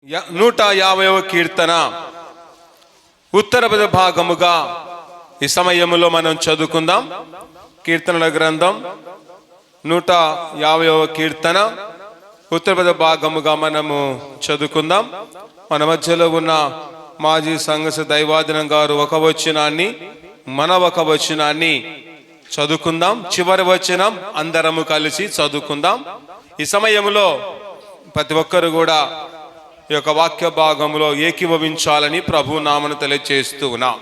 150వ కీర్తన ఉత్తర భాగముగా ఈ సమయంలో మనం చదువుకుందాం. కీర్తనల గ్రంథం 150వ కీర్తన ఉత్తర భాగముగా మనము చదువుకుందాం. మన మధ్యలో ఉన్న మాజీ సంఘ దైవాదినం గారు ఒక వచనాన్ని, మన ఒక వచనాన్ని చదువుకుందాం. చివరి వచనం అందరము కలిసి చదువుకుందాం. ఈ సమయంలో ప్రతి ఒక్కరు కూడా ఈ యొక్క వాక్య భాగంలో ఏకీభవించాలని ప్రభు నామను తెలియజేస్తూ ఉన్నాం.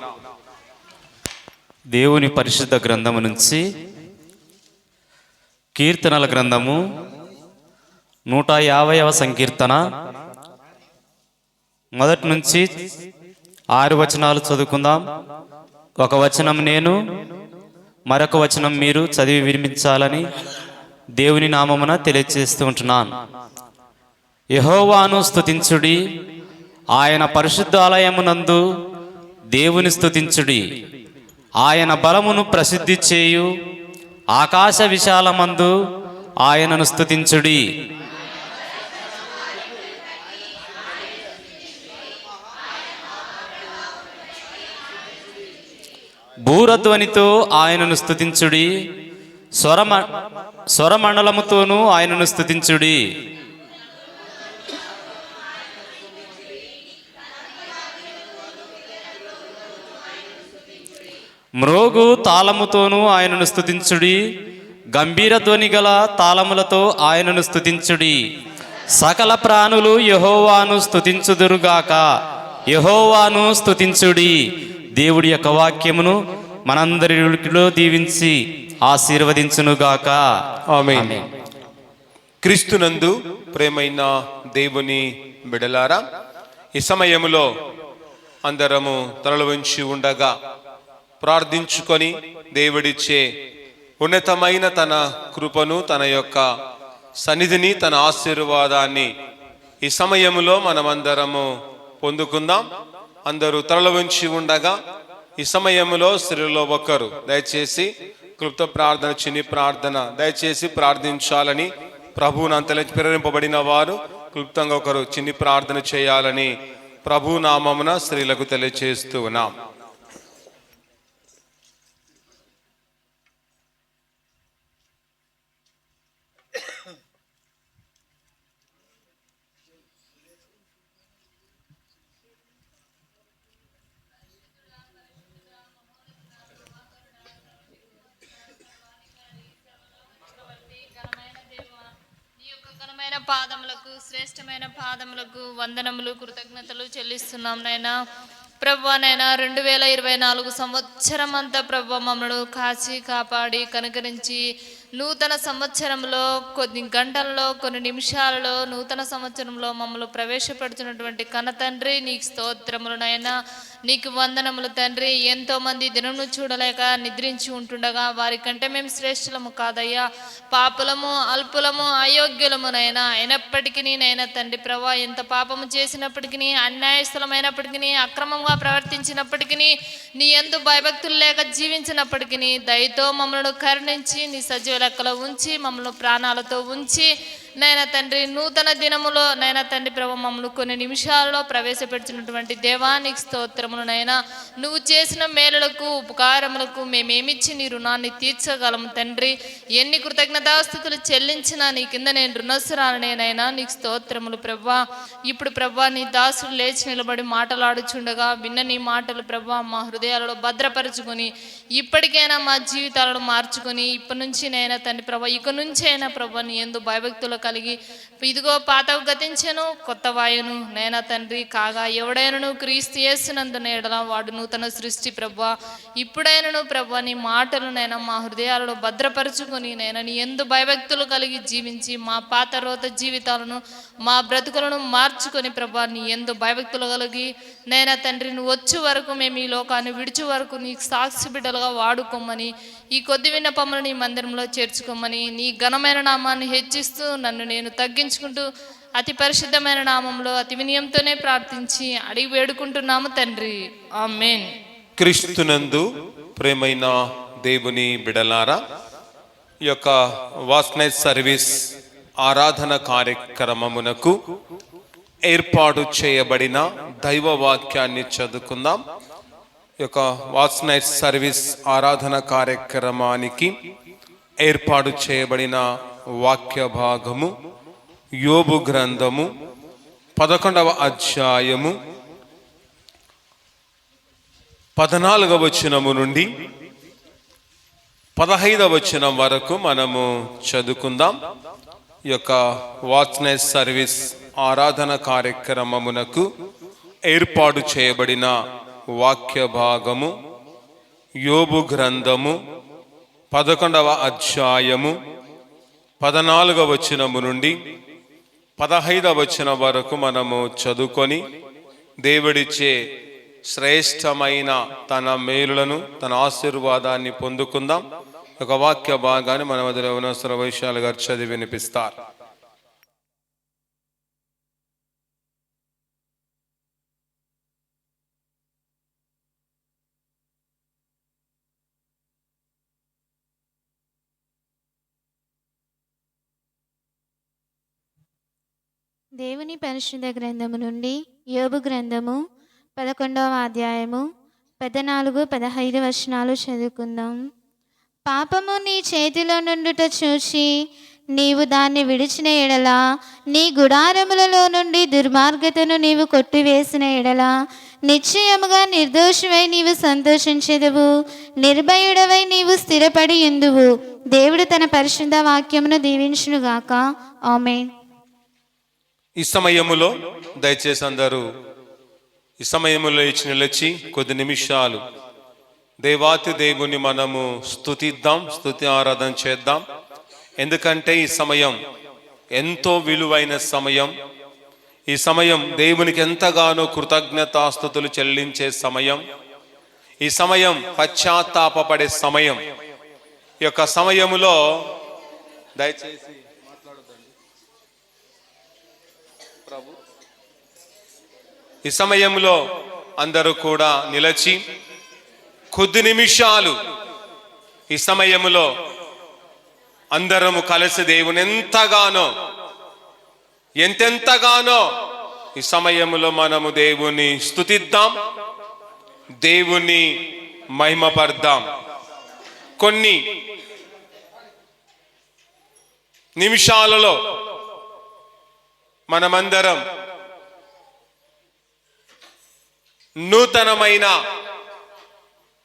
దేవుని పరిశుద్ధ గ్రంథము నుంచి కీర్తనల గ్రంథము 150వ సంకీర్తన మొదటి నుంచి 6 వచనాలు చదువుకుందాం. ఒక వచనం నేను, మరొక వచనం మీరు చదివి వినిపించాలని దేవుని నామమున తెలియజేస్తూ ఉంటున్నాను. యెహోవాను స్తుతించుడి, ఆయన పరిశుద్ధాలయమునందు దేవుని స్తుతించుడి. ఆయన బలమును ప్రసిద్ధి చేయు ఆకాశ విశాలమందు ఆయనను స్తుతించుడి. బూరధ్వనితో ఆయనను స్తుతించుడి, స్వరమండలముతోనూ ఆయనను స్తుతించుడి. మ్రోగు తాళముతోనూ ఆయనను స్తుతించుడి, గంభీర ధ్వని గల తాళములతో ఆయనను స్తుతించుడి. సకల ప్రాణులు యెహోవాను స్తుతించుదురుగాక, యెహోవాను స్తుతించుడి. దేవుడి యొక్క వాక్యమును మనందరిలో దీవించి ఆశీర్వదించునుగాక. ఆమేన్. క్రీస్తునందు ప్రేమైన దేవుని బిడలారా, ఈ సమయములో అందరము తలలు వంచి ఉండగా ప్రార్థించుకొని దేవుడిచ్చే ఉన్నతమైన తన కృపను, తన యొక్క సన్నిధిని, తన ఆశీర్వాదాన్ని ఈ సమయములో మనమందరము పొందుకుందాం. అందరూ తలలు వంచి ఉండగా ఈ సమయంలో స్త్రీలో ఒకరు దయచేసి క్లుప్త ప్రార్థన, చిన్ని ప్రార్థన దయచేసి ప్రార్థించాలని ప్రభువును అంతలో ప్రేరేపింపబడిన వారు క్లుప్తంగా ఒకరు చిన్ని ప్రార్థన చేయాలని ప్రభు నామమున స్త్రీలకు తెలియజేస్తూ ఉన్నాం. పాదములకు, శ్రేష్టమైన పాదములకు వందనములు, కృతజ్ఞతలు చెల్లిస్తున్నాం నైనా. ప్రభువా, నైనా 2024 సంవత్సరం అంతా ప్రభువా మమ్మల్ని కాచి కాపాడి కనుకరించి నూతన సంవత్సరంలో కొన్ని గంటల్లో, కొన్ని నిమిషాలలో నూతన సంవత్సరంలో మమ్మల్ని ప్రవేశపెడుతున్నటువంటి కన్న తండ్రి, నీకు స్తోత్రములు నైనా. నీకు వందనములు తండ్రి. ఎంతోమంది దినమును చూడలేక నిద్రించి ఉంటుండగా వారి కంటే మేము శ్రేష్ఠులము కాదయ్యా, పాపులము, అల్పులము, అయోగ్యులమునైనా. అయినప్పటికీ నైనా తండ్రి ప్రభా, ఎంత పాపము చేసినప్పటికీ, అన్యాయస్థలమైనప్పటికీ, అక్రమంగా ప్రవర్తించినప్పటికీ, నీ యందు భయభక్తులు లేక జీవించినప్పటికీ దయతో మమ్మల్ని కరుణించి నీ సజీవ లెక్కలో ఉంచి మమ్మల్ని ప్రాణాలతో ఉంచి నైనా తండ్రి నూతన దినములో నైనా తండ్రి ప్రభు మమ్మల్ని కొన్ని నిమిషాలలో ప్రవేశపెడుతున్నటువంటి దేవానికి స్తోత్రములు నైనా. నువ్వు చేసిన మేలులకు, ఉపకారములకు మేమేమిచ్చి నీ రుణాన్ని తీర్చగలము తండ్రి. ఎన్ని కృతజ్ఞతాస్థుతులు చెల్లించినా నీ కింద నేను రుణస్థురాలనేనైనా. నీకు స్తోత్రములు ప్రభా. ఇప్పుడు ప్రభా నీ దాసుడు లేచి నిలబడి మాటలాడుచుండగా విన్న నీ మాటలు ప్రభా మా హృదయాలలో భద్రపరుచుకొని ఇప్పటికైనా మా జీవితాలను మార్చుకొని ఇప్పటి నుంచి నైనా తండ్రి ప్రభా ఇక నుంచి అయినా ప్రభా నీ యందు భయభక్తులు కలిగి ఇదిగో పాతవు గతించెను, కొత్త వాయును నైనా తండ్రి కాగా ఎవడైనను క్రీస్తు యేసునందున ఎడల వాడు నూతన సృష్టి ప్రభా. ఇప్పుడైనను ప్రభా నీ మాటలు నైనా మా హృదయాలలో భద్రపరుచుకొని నైనా నీ యందు భయభక్తులు కలిగి జీవించి మా పాత రోత జీవితాలను, మా బ్రతుకులను మార్చుకొని ప్రభా నీ యందు భయభక్తులు కలిగి నైనా తండ్రి నువ్వు వచ్చే వరకు మేము ఈ లోకాన్ని విడిచి వరకు నీకు సాక్షి బిడ్డలుగా వాడుకోమని, ఈ కొద్ది విన్నపములు నీ మందిరంలో చేర్చుకోమని, నీ ఘనమైన నామాన్ని హెచ్చిస్తూ నన్ను నేను తగ్గించుకుంటూ అతి పరిశుద్ధమైన నామంలో అతి వినయంతోనే ప్రార్థించి అడిగి వేడుకుంటున్నాము తండ్రి. ఆమేన్. క్రీస్తునందు ప్రేమైన దేవుని బిడలారా, ఈ యొక్క వాక్ నైట్ సర్వీస్ ఆరాధన కార్యక్రమమునకు ఏర్పాటు చేయబడిన దైవ వాక్యాన్ని చదువుకుందాం. ఈ యొక్క వాట్స్ నైట్ సర్వీస్ ఆరాధన కార్యక్రమానికి ఏర్పాటు చేయబడిన వాక్య భాగము యోబు గ్రంథము 11వ అధ్యాయము 14వ వచనము నుండి 15వ వచనం వరకు మనము చదువుకుందాం. ఈ యొక్క వాట్స్ నైట్ సర్వీస్ ఆరాధన కార్యక్రమమునకు ఏర్పాటు చేయబడిన వాక్య భాగము యోబు గ్రంథము 11వ అధ్యాయము 14వ వచనము నుండి 15వ వచనం వరకు మనము చదువుకొని దేవుడిచ్చే శ్రేష్టమైన తన మేలులను, తన ఆశీర్వాదాన్ని పొందుకుందాం. ఒక వాక్య భాగాన్ని మన మధ్యలో ఉన్న సర్వైశాల గారు చదివి వినిపిస్తారు. దేవుని పరిశుద్ధ గ్రంథము నుండి యోబు గ్రంథము 11వ అధ్యాయము 14, 15 వచనాలు చదువుకుందాం. పాపము నీ చేతిలో నుండుట చూచి నీవు దాన్ని విడిచిన ఎడల, నీ గుడారములలో నుండి దుర్మార్గతను నీవు కొట్టివేసిన ఎడల, నిశ్చయముగా నిర్దోషివై నీవు సంతోషించెదవు, నిర్భయుడవై నీవు స్థిరపడి ఉందువు. దేవుడు తన పరిశుద్ధ వాక్యమును దీవించునుగాక. ఆమేన్. ఈ సమయములో దయచేసి అందరూ ఈ సమయములో నిలిచి కొద్ది నిమిషాలు దేవాతి దేవుని మనము స్తుతిద్దాం, స్తుతి ఆరాధన చేద్దాం. ఎందుకంటే ఈ సమయం ఎంతో విలువైన సమయం. ఈ సమయం దేవునికి ఎంతగానో కృతజ్ఞతాస్తుతులు చెల్లించే సమయం. ఈ సమయం పశ్చాత్తాపపడే సమయం. ఈ యొక్క సమయములో దయచేసి ఈ సమయంలో అందరూ కూడా నిలిచి కొద్ది నిమిషాలు ఈ సమయంలో అందరము కలిసి దేవుని ఎంతెంతగానో ఈ సమయంలో మనము దేవుని స్తుతిద్దాం, దేవుని మహిమపర్దాం. కొన్ని నిమిషాలలో మనమందరం నూతనమైన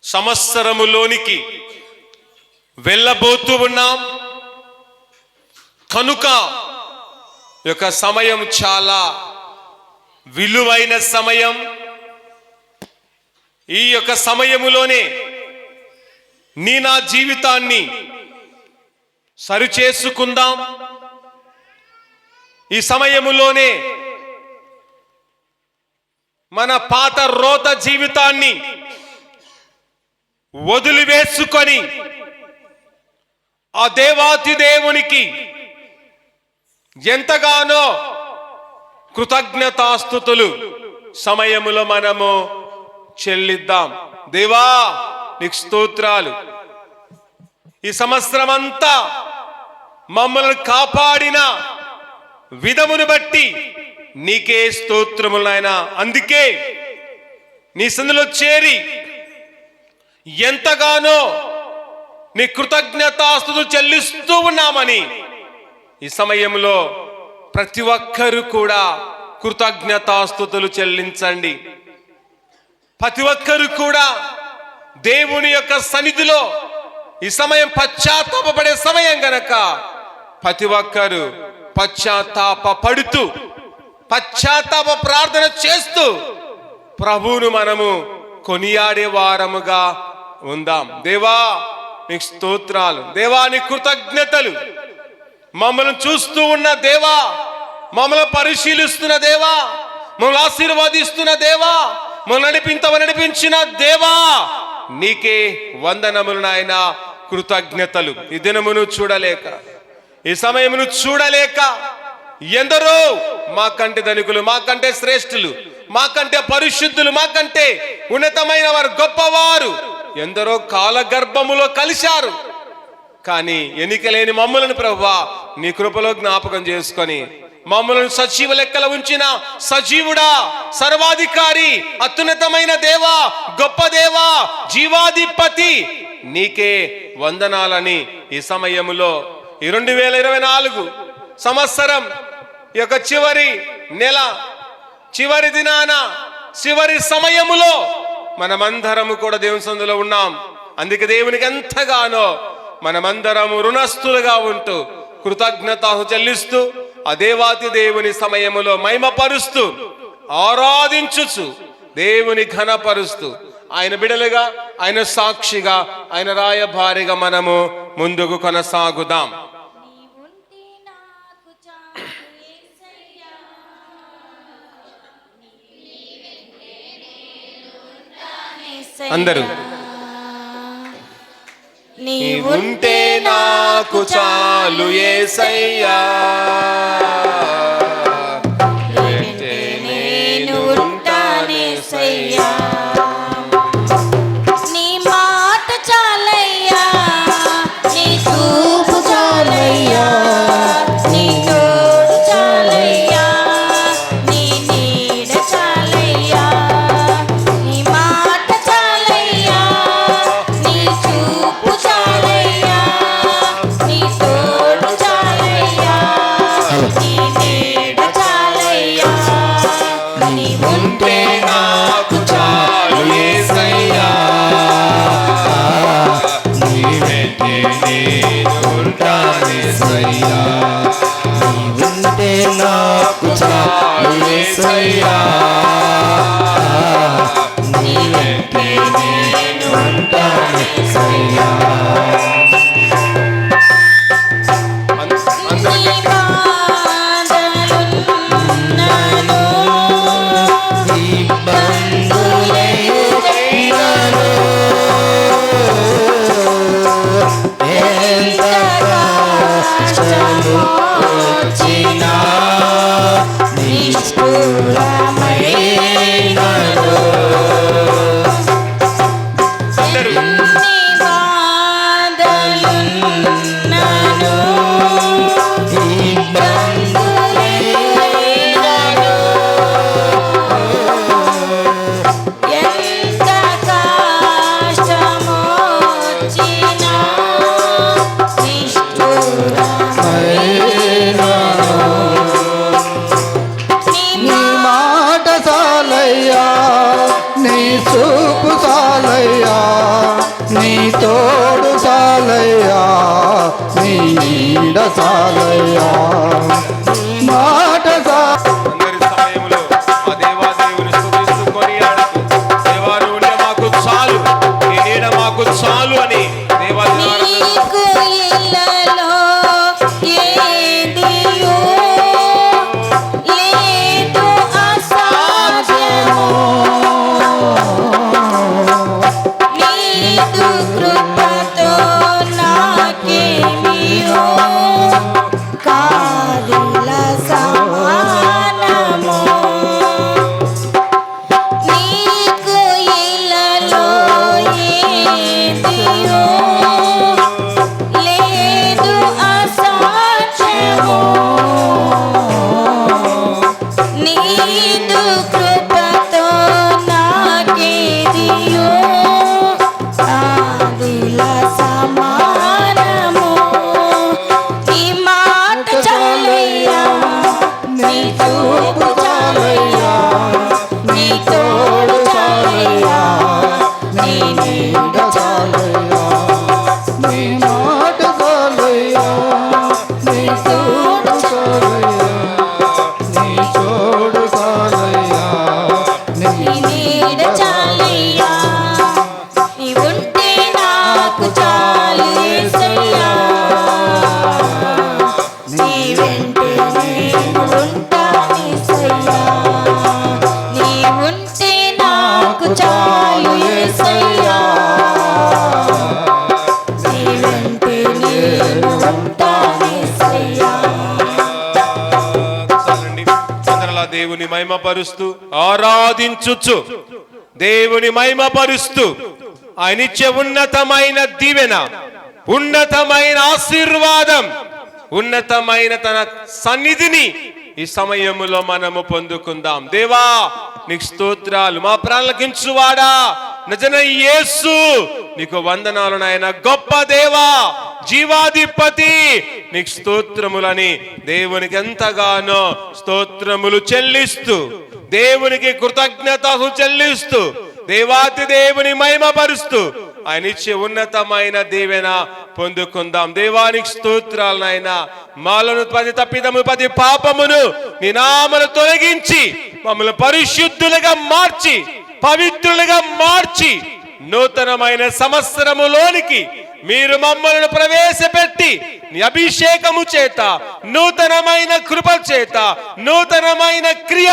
సంవత్సరములోనికి వెళ్ళబోతూ ఉన్నాం కనుక ఈ యొక్క సమయం చాలా విలువైన సమయం. ఈ యొక్క సమయములోనే నా జీవితాన్ని సరిచేసుకుందాం. ఈ సమయములోనే మన పాత రోత జీవితాన్ని వదిలివేసుకొని ఆ దేవాతి దేవునికి ఎంతగానో కృతజ్ఞతాస్తుతులు సమయములో మనము చెల్లిద్దాం. దేవా నీకు స్తోత్రాలు. ఈ సంవత్సరం అంతా మమ్మల్ని కాపాడిన విధమును బట్టి నీకే స్తోత్రములు నాయనా. అందుకే నీ సన్నిధిలో చేరి ఎంతగానో నీ కృతజ్ఞతాస్తుతులు చెల్లిస్తూ ఉన్నామని ఈ సమయంలో ప్రతి ఒక్కరూ కూడా కృతజ్ఞతాస్తుతులు చెల్లించండి. ప్రతి ఒక్కరూ కూడా దేవుని యొక్క సన్నిధిలో ఈ సమయం పశ్చాత్తాపపడే సమయం గనక ప్రతి ఒక్కరూ పశ్చాత్తాపడుతూ పశ్చాత్తాప ప్రార్థన చేస్తూ ప్రభువును మనము కొనియాడే వారముగా ఉందాం. దేవా నీకు స్తోత్రాలు, దేవా నీ కృతజ్ఞతలు. మమ్మల్ని చూస్తూ ఉన్న దేవా, మమ్మల్ని పరిశీలిస్తున్న దేవా, మమ్మల్ని ఆశీర్వాదిస్తున్న దేవా, మమ్మల్ని నడిపించిన దేవా నీకే వందనములు నాయన, కృతజ్ఞతలు. ఈ దినమును చూడలేక, ఈ సమయమును చూడలేక ఎందరో మాకంటే ధనికులు, మాకంటే శ్రేష్ఠులు, మాకంటే పరిశుద్ధులు, మాకంటే ఉన్నతమైన వారు, గొప్పవారు ఎందరో కాలగర్భములో కలిశారు. కానీ ఎన్నికలేని మమ్ములను ప్రభువా నీ కృపలో జ్ఞాపకం చేసుకొని మమ్మలను సజీవ లెక్కల ఉంచిన సజీవుడా, సర్వాధికారి, అత్యున్నతమైన దేవా, గొప్ప దేవా, జీవాధిపతి, నీకే వందనాలని ఈ సమయములో ఈ 2024 సంవత్సరం యొక్క చివరి నెల, చివరి దినాన, చివరి సమయములో మనమందరము కూడా దేవుని సన్నిధిలో ఉన్నాం. అందుకే దేవునికి ఎంతగానో మనమందరము రుణస్థులుగా ఉంటూ కృతజ్ఞత చెల్లిస్తూ ఆ దేవాతి దేవుని సమయములో మహిమపరుస్తూ ఆరాధించుచు దేవుని ఘనపరుస్తూ ఆయన బిడలుగా, ఆయన సాక్షిగా, ఆయన రాయభారిగా మనము ముందుకు కొనసాగుదాం. అందరూ నీవుంటే నాకు చాలు యేసయ్యా, నేను ఉంటానేసయ్యా, నీ మాట చాలయ్యా, నీ చూపు చాలయ్యా, నీ తోడు చాలయ్యా, నీ నీడ చాలయ్యా, నీ మాట చాలయ్యా, నీ చూపు చాలయ్యా, నీ తోడు చాలయ్యా, నీ నీడ చాలయ్యా, ఉంటే నాకు చాలు యేసయ్యా, నీ వెంటే నేను ఉంటానేసయ్యా, ఉంటే నాకు చాలు యేసయ్యా, నీ వెంటే నేను ఉంటానేసయ్యా. అందరూ నీ బాధలున్నను, ఇబ్బందులైనను, ఎంత కష్టము వచ్చినా, నిష్ఠురమైనను, అందరూ నీ బాధలున్నను, ఇబ్బందులైనను, ఎంత కష్టము వచ్చినా, నీ మాట చాలయ్యా, నీ చూపు చాలయ్యా, నీ తోడు చాలయ్యా, నీ నీడ చాలయ్యా, మాట అందరి సమయంలో ఆ దేవాదేవుని స్తుతిస్తూ కొనియాడుతూ, దేవా నువ్వు ఉంటే మాకు చాలు, నీ నీడ మాకు చాలు అని దేవాదేవుని నీకు ఇల్లలో ఏదియో లేదు అసాధ్యము, నీదు కృపతో నాకేమియో కాదిల సమానము, నీకు ఇల్లలో ఏదియో లేదు అసాధ్యము, నీదు కృపతో నాకేదియో ఆదిల సమానము, నీ మాట చాలయ్యా, నీ చూపు చాలయ్యా, నీ తోడు చాలయ్యా, నీ నీడ చాలయ్యా, నీ మాట చాలయ్యా, నీ తోడు చాలయ్యా, నీ తోడు చాలయ్యా, నీ నీడ చాలయ్యా, నీ ఉంటే నాకు చాలు యేసయ్యా, నీ వెంటే నేను ఉంటానేసయ్యా, నీ ఉంటే నాకు చాలు యేసయ్యా, నీ వెంటే నేను ఉంటానేసయ్యా. చాలండి. అందరలా దేవుని మహిమపరుస్తూ ఆరాధించుచు, దేవుని మహిమపరుస్తూ ఆయనిచ్చే ఉన్నతమైన దీవెన, ఉన్నతమైన ఆశీర్వాదం, ఉన్నతమైన తన సన్నిధిని ఈ సమయములో మనము పొందుకుందాం. దేవా నీకు స్తోత్రాలు, మా ప్రాణలకించువాడా నిజన యేసు నీకు వందనాలు నాయన. గొప్ప దేవా, జీవాధిపతి నీకు స్తోత్రములని దేవునికి ఎంతగానో స్తోత్రములు చెల్లిస్తూ, దేవునికి కృతజ్ఞతలు చెల్లిస్తూ, దేవాతి దేవుని మహిమపరుస్తూ ఆయన ఇచ్చే ఉన్నతమైన దీవెన పొందుకుందాం. దేవానికి స్తోత్రాలు నాయన. మాలను పది తప్పిదము పది పాపమును నీ నామను తొలగించి మమ్మల్ని పరిశుద్ధులుగా మార్చి పవిత్రులుగా మార్చి నూతనమైన సంవత్సరములోనికి మీరు మమ్మల్ని ప్రవేశపెట్టి నీ అభిషేకము చేత, నూతనమైన కృప చేత, నూతనమైన క్రియ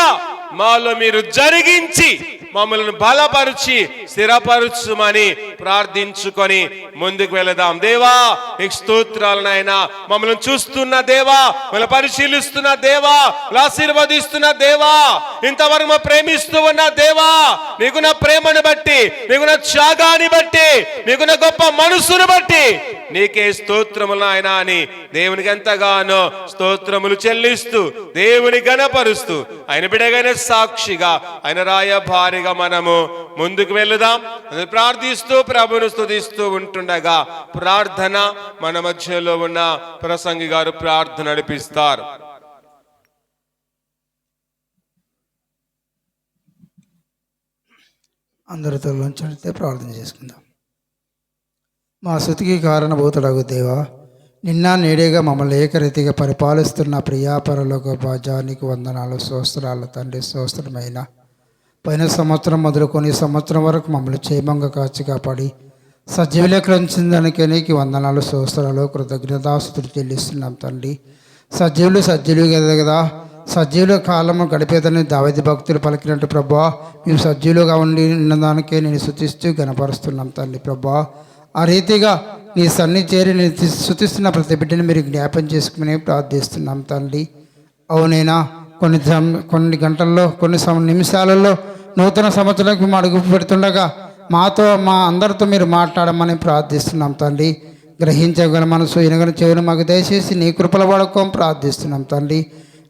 మాలో మీరు జరిగించి మమ్మల్ని బలపరిచి స్థిరపరచుమని ప్రార్థించుకొని ముందుకు వెళదాం. దేవా నీకు స్తోత్రాలు నాయన. మమ్మల్ని చూస్తున్న దేవా, మమ్మల్ని పరిశీలిస్తున్న దేవా, ఆశీర్వదిస్తున్న దేవా, ఇంతవరకు ప్రేమిస్తూ ఉన్న దేవా, నీకున్న ప్రేమను బట్టి, నీకున్న త్యాగాన్ని బట్టి, నీకున్న గొప్ప మనసును బట్టి నీకే స్తోత్రములు నాయన అని దేవునికి ఎంతగానో స్తోత్రములు చెల్లిస్తూ, దేవుని గణపరుస్తూ, ఆయన బిడగైన సాక్షిగా, ఆయన రాయభారిగా మనము ముందుకు వెళదాం. ప్రార్థిస్తూ ప్రభును స్తుతిస్తూ ఉంటుండగా ప్రార్థన మన మధ్యలో ఉన్న ప్రసంగి గారు ప్రార్థన నడిపిస్తారు. అందరితో లోంచి ప్రార్థన చేసుకుందాం. మా స్తుతికి కారణభూతుడగు దేవా, నిన్న నేడేగా మమ్మల్ని ఏకరీతిగా పరిపాలిస్తున్న ప్రియాపరలోక భాజానికి వందనాలు, స్తోత్రాలు తండ్రి. స్తోత్రమైన పోయిన సంవత్సరం మొదలుకొని సంవత్సరం వరకు మమ్మల్ని క్షేమంగా కాచి కాపాడి సజీవులకు ఉంచిందానికి నీకు వందనాలు, స్తోత్రాలు, కృతజ్ఞతాస్తుతులు చెల్లిస్తున్నాం తండ్రి. సజీవులు కదా, సజీవుల కాలము గడిపేదని దావీదు భక్తులు పలికినట్టు ప్రభా, మేము సజీవులుగా ఉండి ఉన్నదానికే నేను స్తుతిస్తూ గణపరుస్తున్నాం తండ్రి. ప్రభా, ఆ రీతిగా నీ సన్ని చేరి నేను స్తుతిస్తున్న ప్రతి బిడ్డని మీరు జ్ఞాపం చేసుకుని ప్రార్థిస్తున్నాం తండ్రి. అవునైనా కొన్ని గంటల్లో, కొన్ని నిమిషాలలో నూతన సంవత్సరానికి మేము అడుగు పెడుతుండగా మాతో, మా అందరితో మీరు మాట్లాడమని ప్రార్థిస్తున్నాం తండ్రి. గ్రహించగల మనసు, ఎనగని చెవులు మాకు దయచేసి నీ కృపల వాడుకోని ప్రార్థిస్తున్నాం తండ్రి.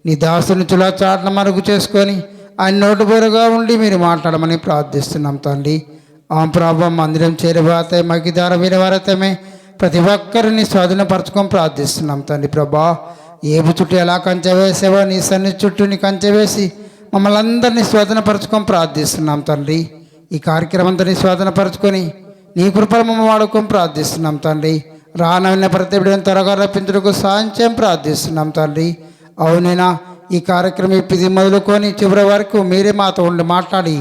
నీ దాసుని చులా చాట్ల మరుగు చేసుకొని ఆయన నోటు బోరుగా ఉండి మీరు మాట్లాడమని ప్రార్థిస్తున్నాం తండ్రి. ప్రభావం మందిరం చేరబాతే మగిదార వీరవారతమే ప్రతి ఒక్కరిని స్వాధీనపరచుకొని ప్రార్థిస్తున్నాం తండ్రి. ప్రభా, ఏబు చుట్టూ ఎలా కంచె వేసావో నీ సన్ని చుట్టూ నీ కంచె వేసి మమ్మల్ని అందరినీ స్వాధీనపరచుకొని ప్రార్థిస్తున్నాం తండ్రి. ఈ కార్యక్రమం అంతా స్వాధీనపరచుకొని నీ కృపల మమ్మ వాడుకొని ప్రార్థిస్తున్నాం తండ్రి. రానవిన ప్రతి బిడ్డను త్వరగా రప్పించుటకు సాయం చేయం ప్రార్థిస్తున్నాం తండ్రి. అవునైనా ఈ కార్యక్రమం ఇప్పుడు మొదలుకొని చివరి వరకు మీరే మాతో ఉండి మాట్లాడి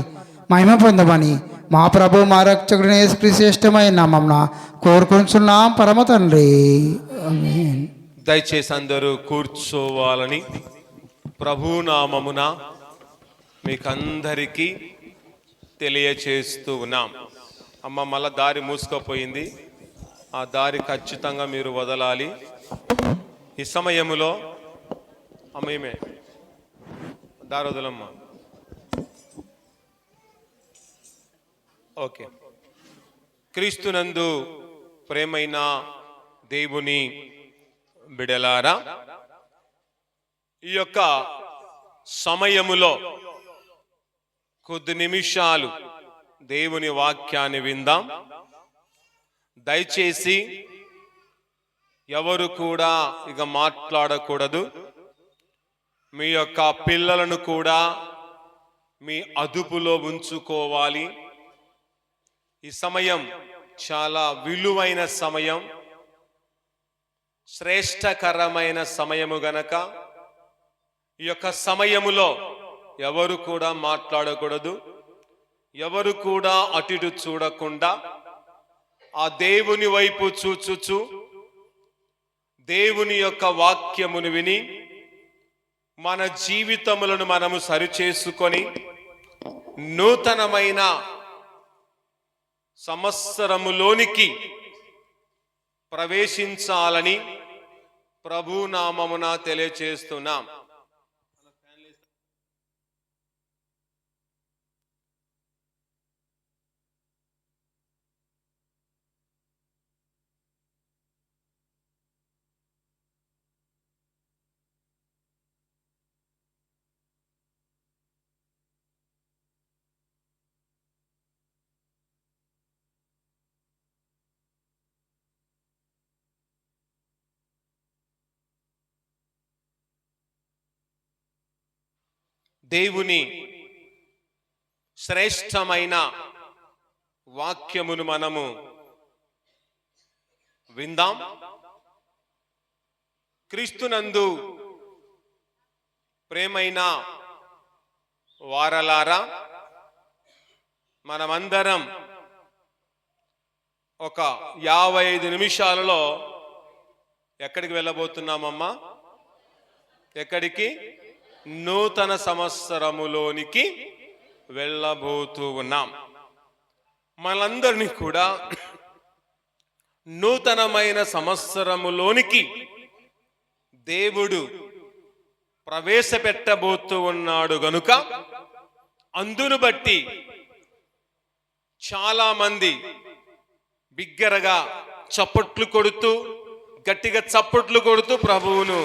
మహిమ పొందమని మా ప్రభు మా రక్షకుడిని యేసుక్రీస్తు శ్రేష్టమైన నామమున కోరుకుంటున్నాం పరమ తండ్రి. ఆమేన్. దయచేసి అందరూ కూర్చోవాలని ప్రభు నామమున మీకందరికీ తెలియచేస్తూ ఉన్నాం. అమ్మ, మళ్ళా దారి మూసుకుపోయింది. ఆ దారి ఖచ్చితంగా మీరు వదలాలి. ఈ సమయములో అమ్మేమే దారి వదలమ్మా. ఓకే. క్రీస్తునందు ప్రేమైన దేవుని బిడలారా, ఈ యొక్క సమయములో కొద్ది నిమిషాలు దేవుని వాక్యాన్ని విందాం. దయచేసి ఎవరు కూడా ఇక మాట్లాడకూడదు. మీ యొక్క పిల్లలను కూడా మీ అదుపులో ఉంచుకోవాలి. ఈ సమయం చాలా విలువైన సమయం, శ్రేష్టకరమైన సమయము గనక ఈ యొక్క సమయములో ఎవరు కూడా మాట్లాడకూడదు. ఎవరు కూడా అటు ఇటు చూడకుండా ఆ దేవుని వైపు చూచుచు దేవుని యొక్క వాక్యమును విని మన జీవితములను మనము సరిచేసుకొని నూతనమైన సంవత్సరములోనికి ప్రవేశించాలని ప్రభు నామమున తెలియచేస్తున్నాం. దేవుని శ్రేష్టమైన వాక్యమును మనము విందాం. క్రీస్తునందు ప్రేమైన వారలారా, మనమందరం ఒక 55 నిమిషాలలో ఎక్కడికి వెళ్ళబోతున్నామమ్మా? ఎక్కడికి? నూతన సంవత్సరములోనికి వెళ్ళబోతూ ఉన్నాం. మనందరినీ కూడా నూతనమైన సంవత్సరములోనికి దేవుడు ప్రవేశపెట్టబోతూ ఉన్నాడు గనుక అందును బట్టి చాలా మంది బిగ్గరగా చప్పట్లు కొడుతూ, గట్టిగా చప్పట్లు కొడుతూ ప్రభువును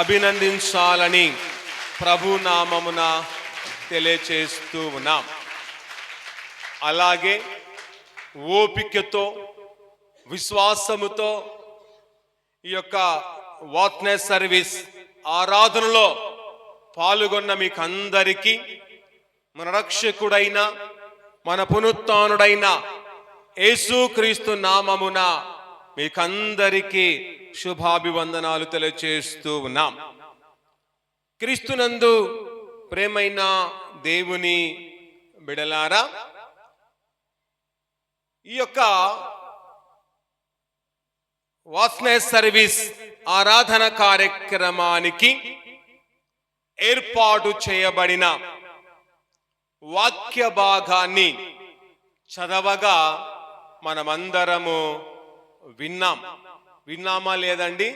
అభినందించాలని ప్రభు నామమున తెలియచేస్తూ ఉన్నాం. అలాగే ఓపికతో, విశ్వాసముతో ఈ యొక్క వాట్నెస్ సర్వీస్ ఆరాధనలో పాల్గొన్న మీకందరికీ మన రక్షకుడైన, మన పునరుత్థానుడైన యేసుక్రీస్తు నామమున మీకందరికీ శుభాభివందనాలు తెలియచేస్తూ ఉన్నాం. క్రీస్తునందు ప్రేమైన దేవుని బిడలారా, ఈ యొక్క వాట్నెస్ సర్వీస్ ఆరాధన కార్యక్రమానికి ఏర్పాటు చేయబడిన వాక్య భాగాన్ని చదవగా మనమందరము విన్నామా లేదండి?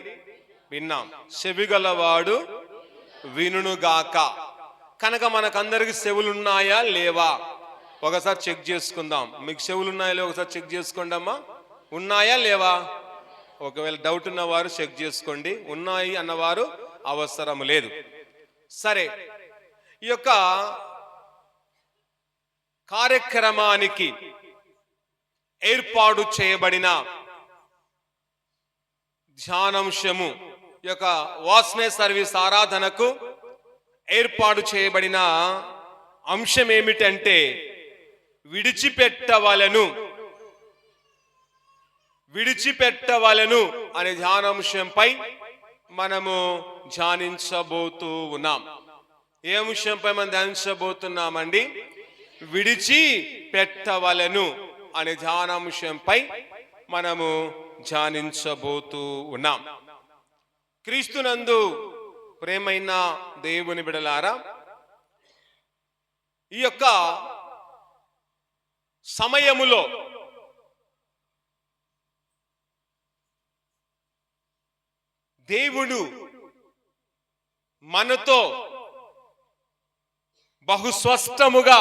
విన్నాం. చెవిగలవాడు వినుగాక. కనుక మనకందరికి చెవులున్నాయా లేవా? ఒకసారి చెక్ చేసుకుందాం. మీకు చెవులున్నాయా లేవా ఒకసారి చెక్ చేసుకోండి అమ్మా. ఉన్నాయా లేవా? ఒకవేళ డౌట్ ఉన్నవారు చెక్ చేసుకోండి. ఉన్నాయి అన్నవారు అవసరం లేదు. సరే, ఈ యొక్క కార్యక్రమానికి ఏర్పాటు చేయబడిన ధ్యానాంశము, ఈ యొక్క వాట్నెస్ సర్వీస్ ఆరాధనకు ఏర్పాటు చేయబడిన అంశం ఏమిటంటే విడిచిపెట్టవలను అనే ధ్యానాంశంపై మనము ధ్యానించబోతూ ఉన్నాం. ఏ అంశంపై మనం ధ్యానించబోతున్నామండి? విడిచిపెట్టవలను అనే ధ్యానాంశంపై మనము ధ్యానించబోతూ ఉన్నాం. క్రీస్తునందు ప్రేమైన దేవుని బిడలారా, ఈ యొక్క సమయములో దేవుడు మనతో బహుస్పష్టముగా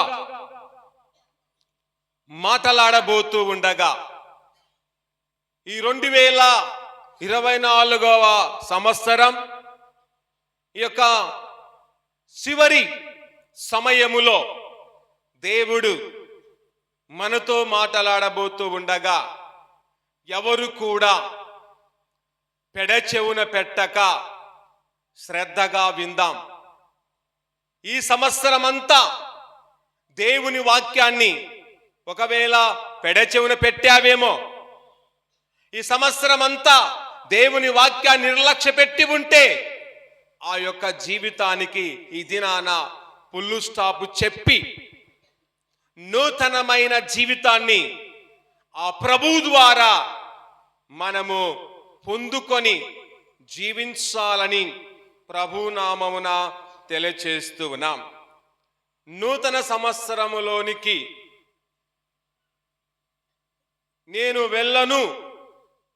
మాట్లాడబోతూ ఉండగా, ఈ 2024వ సంవత్సరం ఈ యొక్క చివరి సమయములో దేవుడు మనతో మాట్లాడబోతూ ఉండగా ఎవరు కూడా పెడచెవున పెట్టక శ్రద్ధగా విందాం. ఈ సంవత్సరమంతా దేవుని వాక్యాన్ని ఒకవేళ పెడచెవున పెట్టావేమో, ఈ సంవత్సరమంతా దేవుని వాక్యాన్ని నిర్లక్ష్య పెట్టి ఉంటే ఆ యొక్క జీవితానికి ఈ దినాన పుల్లు స్టాప్ చెప్పి నూతనమైన జీవితాన్ని ఆ ప్రభువు ద్వారా మనము పొందుకొని జీవించాలని ప్రభునామమున తెలియచేస్తూ ఉన్నాం. నూతన సంవత్సరములోనికి నేను వెళ్ళను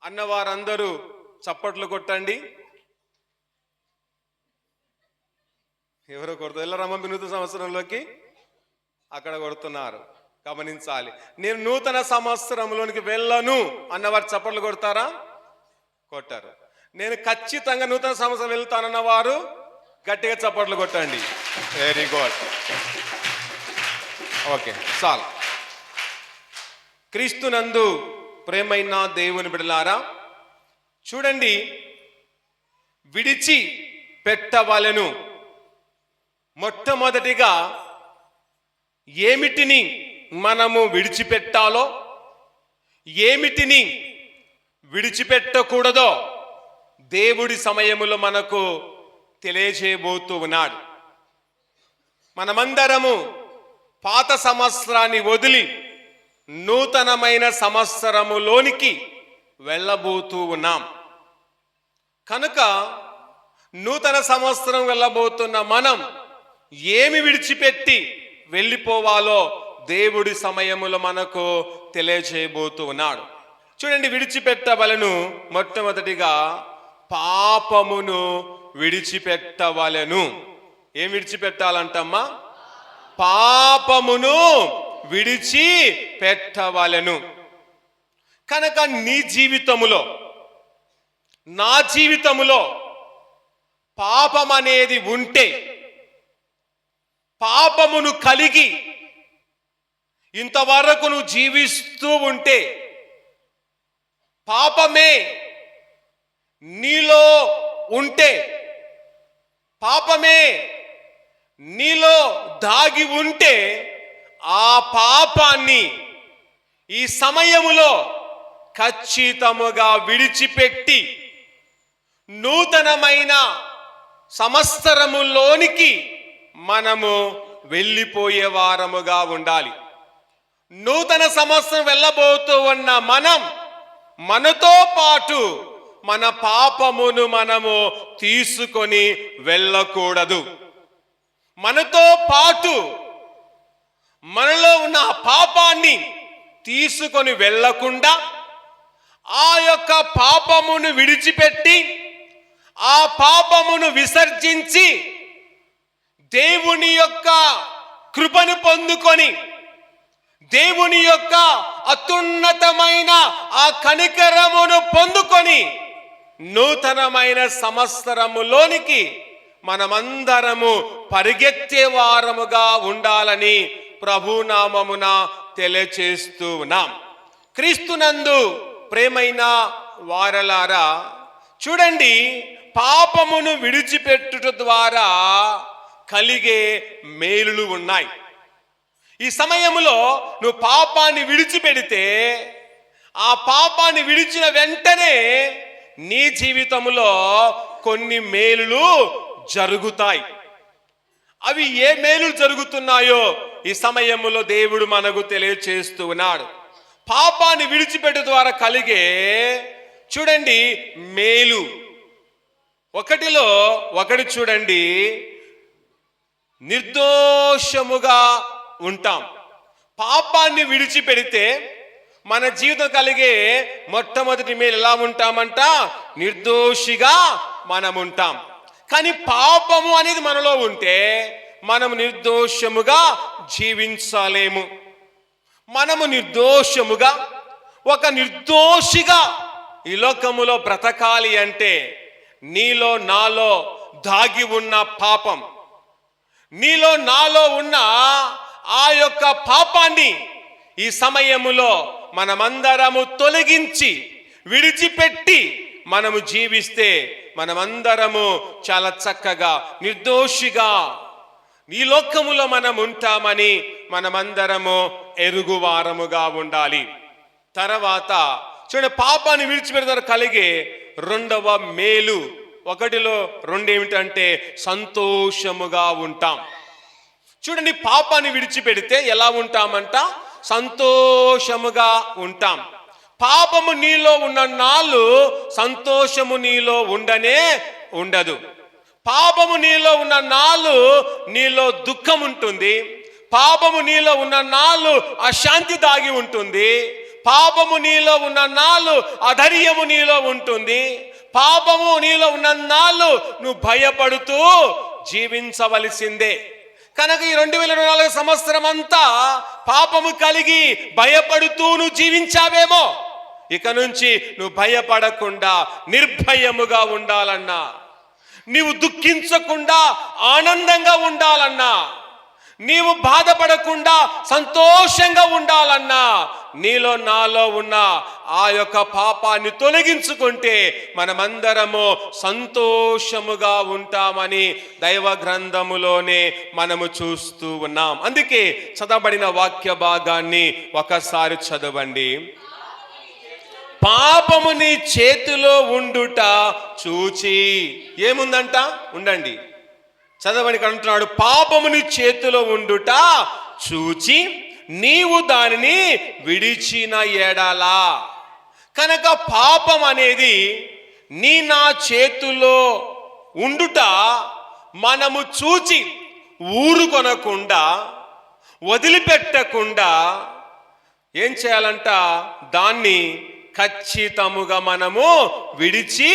అన్నవారందరూ చప్పట్లు కొట్టండి. ఎవరో కొడుతూ వెళ్ళరమ్మ నూతన సంవత్సరంలోకి? అక్కడ కొడుతున్నారు, గమనించాలి. నేను నూతన సంవత్సరంలోనికి వెళ్ళను అన్నవారు చప్పట్లు కొడతారా? కొట్టారు. నేను ఖచ్చితంగా నూతన సంవత్సరం వెళ్తానన్న వారు గట్టిగా చప్పట్లు కొట్టండి. Very good. ఓకే, చాలు. క్రీస్తునందు ప్రేమైన దేవుని బిడ్డలారా, చూడండి, విడిచి పెట్టవలెను మొట్టమొదటిగా ఏమిటిని మనము విడిచిపెట్టాలో, ఏమిటిని విడిచిపెట్టకూడదో దేవుడి సమయములో మనకు తెలియజేయబోతూ ఉన్నాడు. మనమందరము పాత సంవత్సరాన్ని వదిలి నూతనమైన సంవత్సరములోనికి వెళ్ళబోతూ ఉన్నాం కనుక నూతన సంవత్సరం వెళ్ళబోతున్న మనం ఏమి విడిచిపెట్టి వెళ్ళిపోవాలో దేవుడి సమయములో మనకు తెలియజేయబోతూ ఉన్నాడు. చూడండి, విడిచిపెట్టవలను. మొట్టమొదటిగా పాపమును విడిచిపెట్టవలను. ఏం విడిచిపెట్టాలంటమ్మా? పాపమును విడిచిపెట్టవలను. కనుక నీ జీవితములో, నా జీవితములో పాపం అనేది ఉంటే, పాపమును కలిగి ఇంతవరకు నువ్వు జీవిస్తూ ఉంటే, పాపమే నీలో ఉంటే, పాపమే నీలో దాగి ఉంటే, ఆ పాపాన్ని ఈ సమయములో ఖచ్చితముగా విడిచిపెట్టి నూతనమైన సంవత్సరములోనికి మనము వెళ్ళిపోయే వారముగా ఉండాలి. నూతన సంవత్సరం వెళ్ళబోతూ ఉన్న మనం మనతో పాటు మన పాపమును మనము తీసుకొని వెళ్ళకూడదు. మనతో పాటు మనలో ఉన్న పాపాన్ని తీసుకొని వెళ్ళకుండా ఆ యొక్క పాపమును విడిచిపెట్టి, ఆ పాపమును విసర్జించి దేవుని యొక్క కృపను పొందుకొని, దేవుని యొక్క అత్యున్నతమైన ఆ కనికరమును పొందుకొని నూతనమైన సంవత్సరములోనికి మనమందరము పరిగెత్తే వారముగా ఉండాలని ప్రభునామమున తెలియచేస్తూ ఉన్నాం. క్రీస్తునందు ప్రేమైన వారలారా, చూడండి, పాపమును విడిచిపెట్టుట ద్వారా కలిగే మేలులు ఉన్నాయి. ఈ సమయంలో నువ్వు పాపాన్ని విడిచిపెడితే, ఆ పాపాన్ని విడిచిన వెంటనే నీ జీవితంలో కొన్ని మేలులు జరుగుతాయి. అవి ఏ మేలులు జరుగుతున్నాయో ఈ సమయంలో దేవుడు మనకు తెలియచేస్తూ ఉన్నాడు. పాపాన్ని విడిచిపెట్టు ద్వారా కలిగే, చూడండి, మేలు ఒకటిలో ఒకటి. చూడండి, నిర్దోషముగా ఉంటాం. పాపాన్ని విడిచిపెడితే మన జీవితం కలిగే మొట్టమొదటి మేలు ఎలా ఉంటామంట? నిర్దోషిగా మనం ఉంటాం. కానీ పాపము అనేది మనలో ఉంటే మనము నిర్దోషముగా జీవించలేము. మనము నిర్దోషముగా, ఒక నిర్దోషిగా ఈ లోకములో బ్రతకాలి అంటే నీలో నాలో దాగి ఉన్న పాపం, నీలో నాలో ఉన్న ఆ యొక్క పాపాన్ని ఈ సమయములో మనమందరము తొలగించి విడిచిపెట్టి మనము జీవిస్తే మనమందరము చాలా చక్కగా నిర్దోషిగా ఈ లోకములో మనం ఉంటామని మనమందరము ఎరుగువారముగా ఉండాలి. తర్వాత చూడండి, పాపాన్ని విడిచిపెడతారు కలిగే రెండవ మేలు ఒకటిలో రెండు ఏమిటంటే సంతోషముగా ఉంటాం. చూడండి, పాపాన్ని విడిచిపెడితే ఎలా ఉంటామంట? సంతోషముగా ఉంటాం. పాపము నీలో ఉన్న నాళ్ళు సంతోషము నీలో ఉండనే ఉండదు. పాపము నీలో ఉన్న నాళ్ళు నీలో దుఃఖం ఉంటుంది. పాపము నీలో ఉన్న నాళ్ళు అశాంతి దాగి ఉంటుంది. పాపము నీలో ఉన్న నాళ్ళు అధైర్యము నీలో ఉంటుంది. పాపము నీలో ఉన్న నాళ్ళు నువ్వు భయపడుతూ జీవించవలసిందే. కనుక ఈ 2024 సంవత్సరం అంతా పాపము కలిగి భయపడుతూ నువ్వు జీవించావేమో, ఇక నుంచి నువ్వు భయపడకుండా నిర్భయముగా ఉండాలన్నా, నీవు దుఃఖించకుండా ఆనందంగా ఉండాలన్నా, నీవు బాధపడకుండా సంతోషంగా ఉండాలన్నా నీలో నాలో ఉన్న ఆ యొక్క పాపాన్ని తొలగించుకుంటే మనమందరము సంతోషముగా ఉంటామని దైవ గ్రంథములోనే మనము చూస్తూ ఉన్నాం. అందుకే చదవబడిన వాక్య భాగాన్ని ఒకసారి చదవండి. పాపము నీ చేతిలో ఉండుట చూచి, ఏముందంట? ఉండండి, చదవని అంటున్నాడు. పాపము నీ చేతిలో ఉండుట చూచి నీవు దానిని విడిచిన ఎడలా. కనుక పాపం అనేది నా చేతిలో ఉండుట మనము చూచి ఊరుకొనకుండా, వదిలిపెట్టకుండా ఏం చేయాలంట? దాన్ని ఖచ్చితముగా మనము విడిచి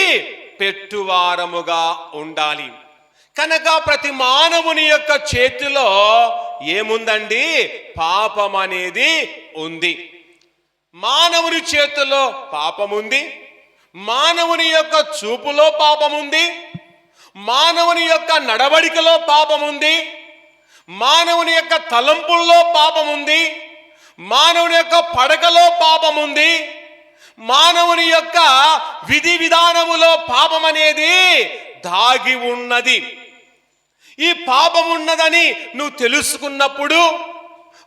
పెట్టువారముగా ఉండాలి. కనుక ప్రతి మానవుని యొక్క చేతిలో ఏముందండి? పాపం అనేది ఉంది. మానవుని చేతిలో పాపం ఉంది. మానవుని యొక్క చూపులో పాపం ఉంది. మానవుని యొక్క నడవడికలో పాపం ఉంది. మానవుని యొక్క తలంపుల్లో పాపం ఉంది. మానవుని యొక్క పడకలో పాపం ఉంది. మానవుని యొక్క విధి విధానములో పాపం అనేది దాగి ఉన్నది. ఈ పాపం ఉన్నదని నువ్వు తెలుసుకున్నప్పుడు,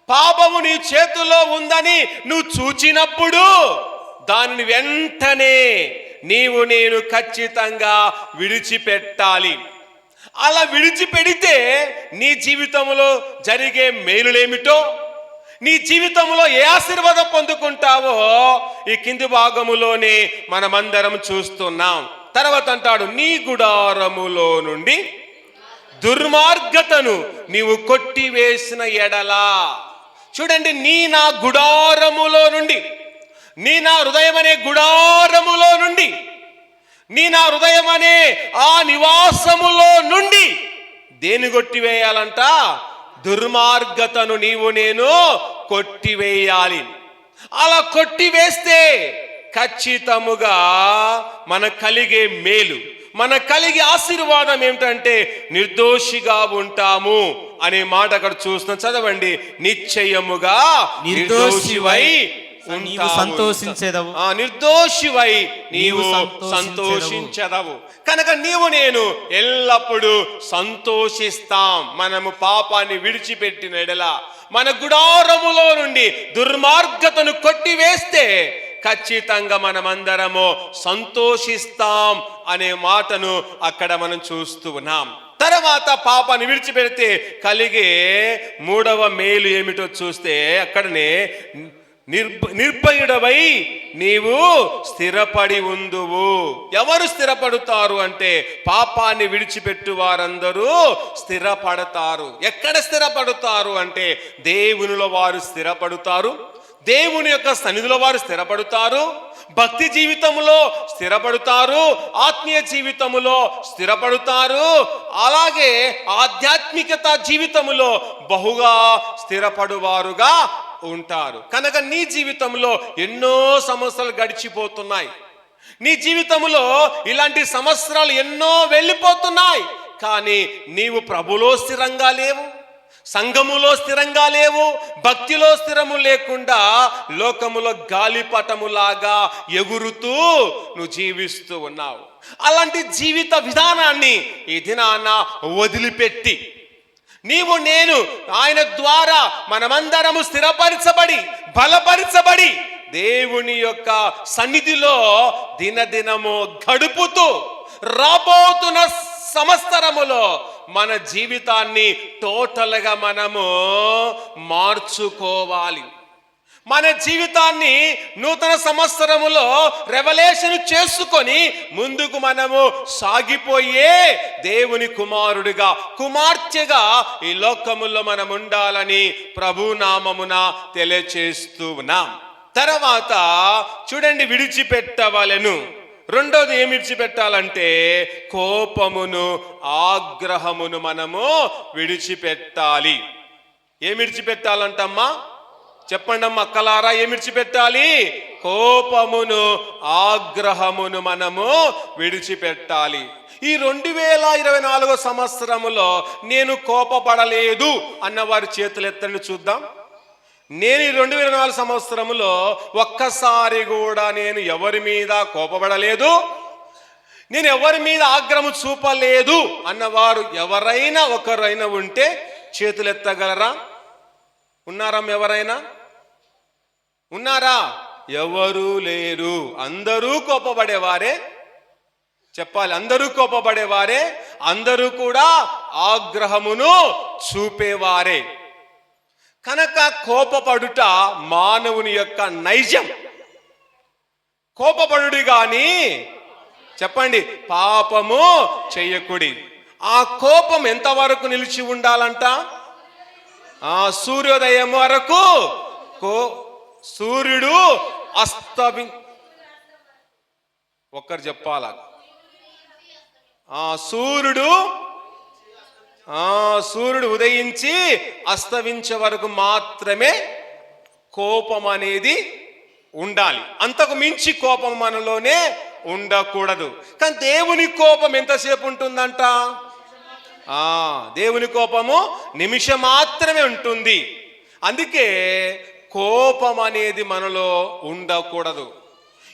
పాపము నీ చేతిలో ఉందని నువ్వు చూచినప్పుడు, దానిని వెంటనే నేను ఖచ్చితంగా విడిచిపెట్టాలి. అలా విడిచిపెడితే నీ జీవితంలో జరిగే మేలులేమిటో, నీ జీవితంలో ఏ ఆశీర్వాదం పొందుకుంటావో ఈ కింది భాగములోనే మనమందరం చూస్తున్నాం. తర్వాత అంటాడు, నీ గుడారములో నుండి దుర్మార్గతను నీవు కొట్టివేసిన ఎడలా. చూడండి, నా గుడారములో నుండి, నా హృదయం అనే గుడారములో నుండి, నా హృదయం అనే ఆ నివాసములో నుండి దేని కొట్టివేయాలంట? దుర్మార్గతను నేను కొట్టివేయాలి. అలా కొట్టివేస్తే ఖచ్చితముగా మనకు కలిగే మేలు, మనకు కలిగే ఆశీర్వాదం ఏమిటంటే నిర్దోషిగా ఉంటాము అనే మాట అక్కడ చూస్తున్నాం. చదవండి. నిశ్చయముగా నిర్దోషివై నీవు సంతోషించెదవు. నిర్దోషివై నీవు సంతోషించెదవు. కనుక నేను ఎల్లప్పుడూ సంతోషిస్తాం. మనము పాపాన్ని విడిచిపెట్టిన ఎడల, మన గుడారములో నుండి దుర్మార్గతను కొట్టివేస్తే ఖచ్చితంగా మనమందరము సంతోషిస్తాం అనే మాటను అక్కడ మనం చూస్తూ ఉన్నాం. తర్వాత పాపాన్ని విడిచిపెడితే కలిగే మూడవ మేలు ఏమిటో చూస్తే అక్కడనే నిర్భయుడవై నీవు స్థిరపడి ఉందువు. ఎవరు స్థిరపడుతారు అంటే పాపాన్ని విడిచిపెట్టు వారందరూ స్థిరపడతారు. ఎక్కడ స్థిరపడతారు అంటే దేవునిలో వారు స్థిరపడతారు, దేవుని యొక్క సన్నిధిలో వారు స్థిరపడతారు, భక్తి జీవితంలో స్థిరపడతారు, ఆత్మీయ జీవితములో స్థిరపడతారు, అలాగే ఆధ్యాత్మికత జీవితములో బహుగా స్థిరపడువారుగా ఉంటారు. కనుక నీ జీవితంలో ఎన్నో సంవత్సరాలు గడిచిపోతున్నాయి. నీ జీవితంలో ఇలాంటి సంవత్సరాలు ఎన్నో వెళ్ళిపోతున్నాయి. కానీ నీవు ప్రభులో స్థిరంగా లేవు, సంఘములో స్థిరంగా లేవు, భక్తిలో స్థిరము లేకుండా లోకములో గాలిపటములాగా ఎగురుతూ నువ్వు జీవిస్తూ ఉన్నావు. అలాంటి జీవిత విధానాన్ని ఈ దినాన వదిలిపెట్టి నేను ఆయన ద్వారా మనమందరము స్థిరపరచబడి బలపరచబడి దేవుని యొక్క సన్నిధిలో దినదినము గడుపుతూ రాబోతున్న సంవత్సరములో మన జీవితాన్ని టోటల్గా మనము మార్చుకోవాలి. మన జీవితాన్ని నూతన సంవత్సరములో రెవల్యూషన్ చేసుకొని ముందుకు మనము సాగిపోయే దేవుని కుమారుడిగా, కుమార్తెగా ఈ లోకములో మనం ఉండాలని ప్రభు నామమున తెలియచేస్తూ ఉన్నాం. తర్వాత చూడండి, విడిచిపెట్టవలెను. రెండోది ఏమి విడిచిపెట్టాలంటే కోపమును, ఆగ్రహమును మనము విడిచిపెట్టాలి. ఏమి విడిచిపెట్టాలంటమ్మా? చెప్పండి అమ్మ అక్కలారా, ఏమి విడిచిపెట్టాలి? కోపమును, ఆగ్రహమును మనము విడిచిపెట్టాలి. ఈ 2024 సంవత్సరములో నేను కోపపడలేదు అన్న వారి చేతులు ఎత్తండి చూద్దాం. నేను ఈ 2024 సంవత్సరంలో ఒక్కసారి కూడా నేను ఎవరి మీద కోపపడలేదు, నేను ఎవరి మీద ఆగ్రహం చూపలేదు అన్నవారు ఎవరైనా ఒకరైనా ఉంటే చేతులు ఎత్తగలరా? ఉన్నారా? ఎవరైనా ఉన్నారా? ఎవరు లేరు. అందరూ కోపపడేవారే. చెప్పాలి, అందరూ కోపపడేవారే, అందరూ కూడా ఆగ్రహమును చూపేవారే. కనుక కోపపడుట మానవుని యొక్క నైజం. కోపపడుడి గాని చెప్పండి పాపము చెయ్యకుడి. ఆ కోపం ఎంతవరకు నిలిచి ఉండాలంట? సూర్యోదయం వరకు. సూర్యుడు ఒక్కరు చెప్పాల. సూర్యుడు ఉదయించి అస్తమించే వరకు మాత్రమే కోపం అనేది ఉండాలి. అంతకు మించి కోపం మనలోనే ఉండకూడదు. కానీ దేవుని కోపం ఎంతసేపు ఉంటుందంట? దేవుని కోపము నిమిషం మాత్రమే ఉంటుంది. అందుకే కోపం అనేది మనలో ఉండకూడదు.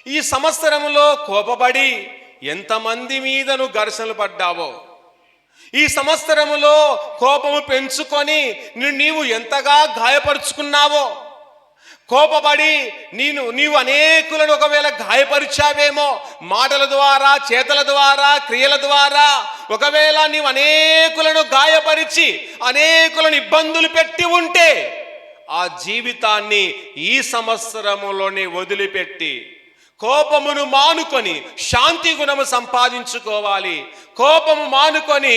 ఈ సంవత్సరంలో కోపపడి ఎంతమంది మీద నువ్వు ఘర్షణలు పడ్డావో, ఈ సంవత్సరములో కోపము పెంచుకొని నీవు ఎంతగా గాయపరుచుకున్నావో, కోపపడి నీవు అనేకులను ఒకవేళ గాయపరిచావేమో, మాటల ద్వారా, చేతల ద్వారా, క్రియల ద్వారా. ఒకవేళ నీవు అనేకులను గాయపరిచి అనేకులను ఇబ్బందులు పెట్టి ఉంటే ఆ జీవితాన్ని ఈ సంవత్సరములోనే వదిలిపెట్టి కోపమును మానుకొని శాంతి గుణము సంపాదించుకోవాలి. కోపము మానుకొని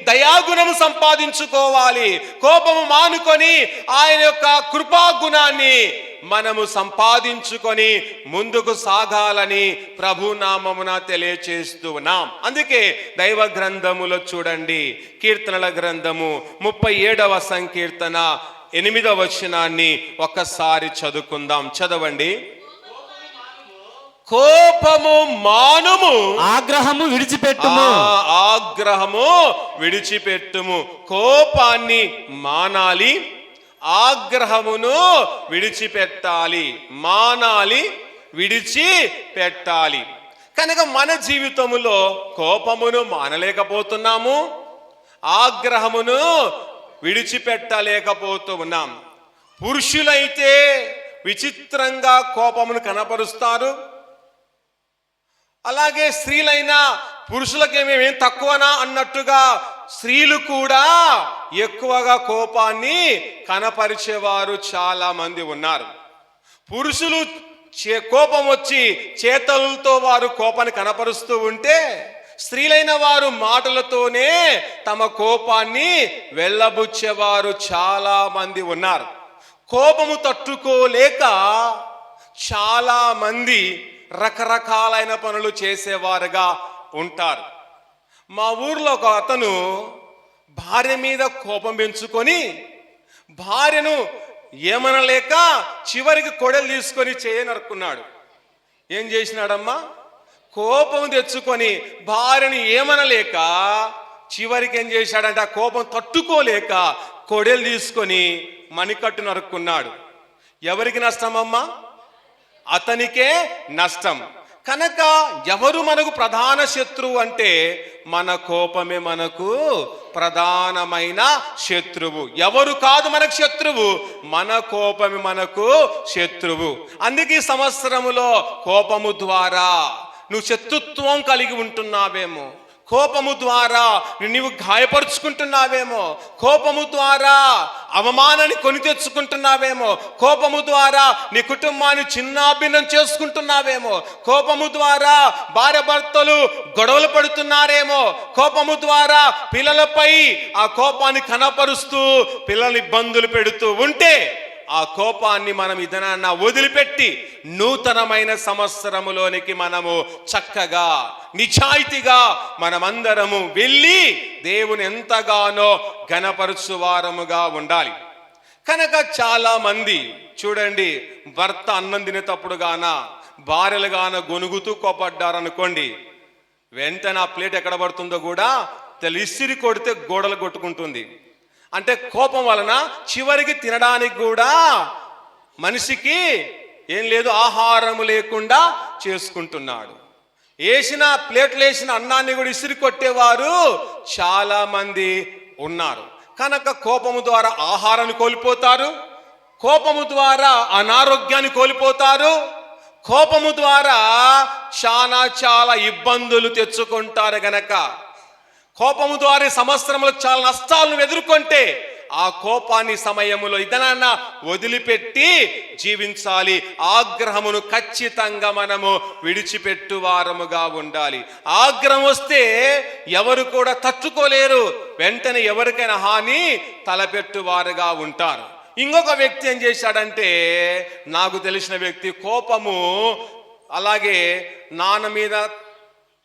దయాగుణము సంపాదించుకోవాలి. కోపము మానుకొని ఆయన యొక్క కృపా గుణాన్ని మనము సంపాదించుకొని ముందుకు సాగాలని ప్రభునామమున తెలియచేస్తూ ఉన్నాం. అందుకే దైవ గ్రంథములో చూడండి, కీర్తనల గ్రంథము 37వ సంకీర్తన 8వ వచనాన్ని ఒక్కసారి చదువుకుందాం. చదవండి. కోపము మానుము, ఆగ్రహము విడిచిపెట్టుము. ఆగ్రహము విడిచిపెట్టుము. కోపాన్ని మానాలి, ఆగ్రహమును విడిచిపెట్టాలి. మానాలి, విడిచిపెట్టాలి. కనుక మన జీవితంలో కోపమును మానలేకపోతున్నాము, ఆగ్రహమును విడిచిపెట్టలేకపోతున్నాం. పురుషులైతే విచిత్రంగా కోపమును కనపరుస్తారు. అలాగే స్త్రీలైనా పురుషులకి మేమేం తక్కువనా అన్నట్టుగా స్త్రీలు కూడా ఎక్కువగా కోపాన్ని కనపరిచేవారు చాలా మంది ఉన్నారు. పురుషులు కోపం వచ్చి చేతలతో వారు కోపాన్ని కనపరుస్తూ ఉంటే, స్త్రీలైన వారు మాటలతోనే తమ కోపాన్ని వెళ్ళబుచ్చేవారు చాలా మంది ఉన్నారు. కోపము తట్టుకోలేక చాలా మంది రకరకాలైన పనులు చేసేవారుగా ఉంటారు. మా ఊర్లో ఒక అతను భార్య మీద కోపం పెంచుకొని భార్యను ఏమనలేక చివరికి కొడలు తీసుకొని చేయనరుకున్నాడు. ఏం చేసినాడమ్మా? కోపం తెచ్చుకొని భార్యను ఏమనలేక చివరికి ఏం చేశాడంటే ఆ కోపం తట్టుకోలేక కొడలు తీసుకొని మణికట్టు నరుక్కున్నాడు. ఎవరికి నష్టమమ్మా? అతనికే నష్టం. కనుక ఎవరు మనకు ప్రధాన శత్రువు అంటే మన కోపమే మనకు ప్రధానమైన శత్రువు. ఎవరు కాదు మనకు శత్రువు, మన కోపమే మనకు శత్రువు. అందుకే ఈ సంవత్సరములో కోపము ద్వారా నువ్వు శత్రుత్వం కలిగి ఉంటున్నావేమో, కోపము ద్వారా నీవు గాయపరుచుకుంటున్నావేమో, కోపము ద్వారా అవమానాన్ని కొని తెచ్చుకుంటున్నావేమో, కోపము ద్వారా నీ కుటుంబాన్ని చిన్నాభిన్నం చేసుకుంటున్నావేమో, కోపము ద్వారా భార్య భర్తలు గొడవలు పడుతున్నారేమో, కోపము ద్వారా పిల్లలపై ఆ కోపాన్ని కనపరుస్తూ పిల్లల్ని ఇబ్బందులు పెడుతూ ఉంటే ఆ కోపాన్ని మనం ఇదనాన్న వదిలిపెట్టి నూతనమైన సంవత్సరములోనికి మనము చక్కగా నిజాయితీగా మనమందరము వెళ్ళి దేవుని ఎంతగానో ఘనపరచువారముగా ఉండాలి. కనుక చాలా మంది చూడండి, భర్త అన్నం తినేటప్పుడు గాన భార్యలు గాన గొనుగుతూ కోపడ్డారనుకోండి, వెంటనే ఆ ప్లేట్ ఎక్కడ పడుతుందో కూడా ఇసిరి కొడితే గోడలు కొట్టుకుంటుంది. అంటే కోపం వలన చివరికి తినడానికి కూడా మనిషికి ఏం లేదు, ఆహారము లేకుండా చేసుకుంటున్నాడు. ప్లేట్లు వేసిన అన్నాన్ని కూడా ఇసిరి కొట్టేవారు చాలా మంది ఉన్నారు. కనుక కోపము ద్వారా ఆహారాన్ని కోల్పోతారు, కోపము ద్వారా అనారోగ్యాన్ని కోల్పోతారు, కోపము ద్వారా చాలా ఇబ్బందులు తెచ్చుకుంటారు. గనక కోపము ద్వారా సంవత్సరంలో చాలా నష్టాలను ఎదుర్కొంటే ఆ కోపాన్ని సమయములో ఇదనన్నా వదిలిపెట్టి జీవించాలి. ఆగ్రహమును ఖచ్చితంగా మనము విడిచిపెట్టువారముగా ఉండాలి. ఆగ్రహం వస్తే ఎవరు కూడా తట్టుకోలేరు, వెంటనే ఎవరికైనా హాని తలపెట్టువారుగా ఉంటారు. ఇంకొక వ్యక్తి ఏం చేశాడంటే, నాకు తెలిసిన వ్యక్తి కోపము, అలాగే నాన్న మీద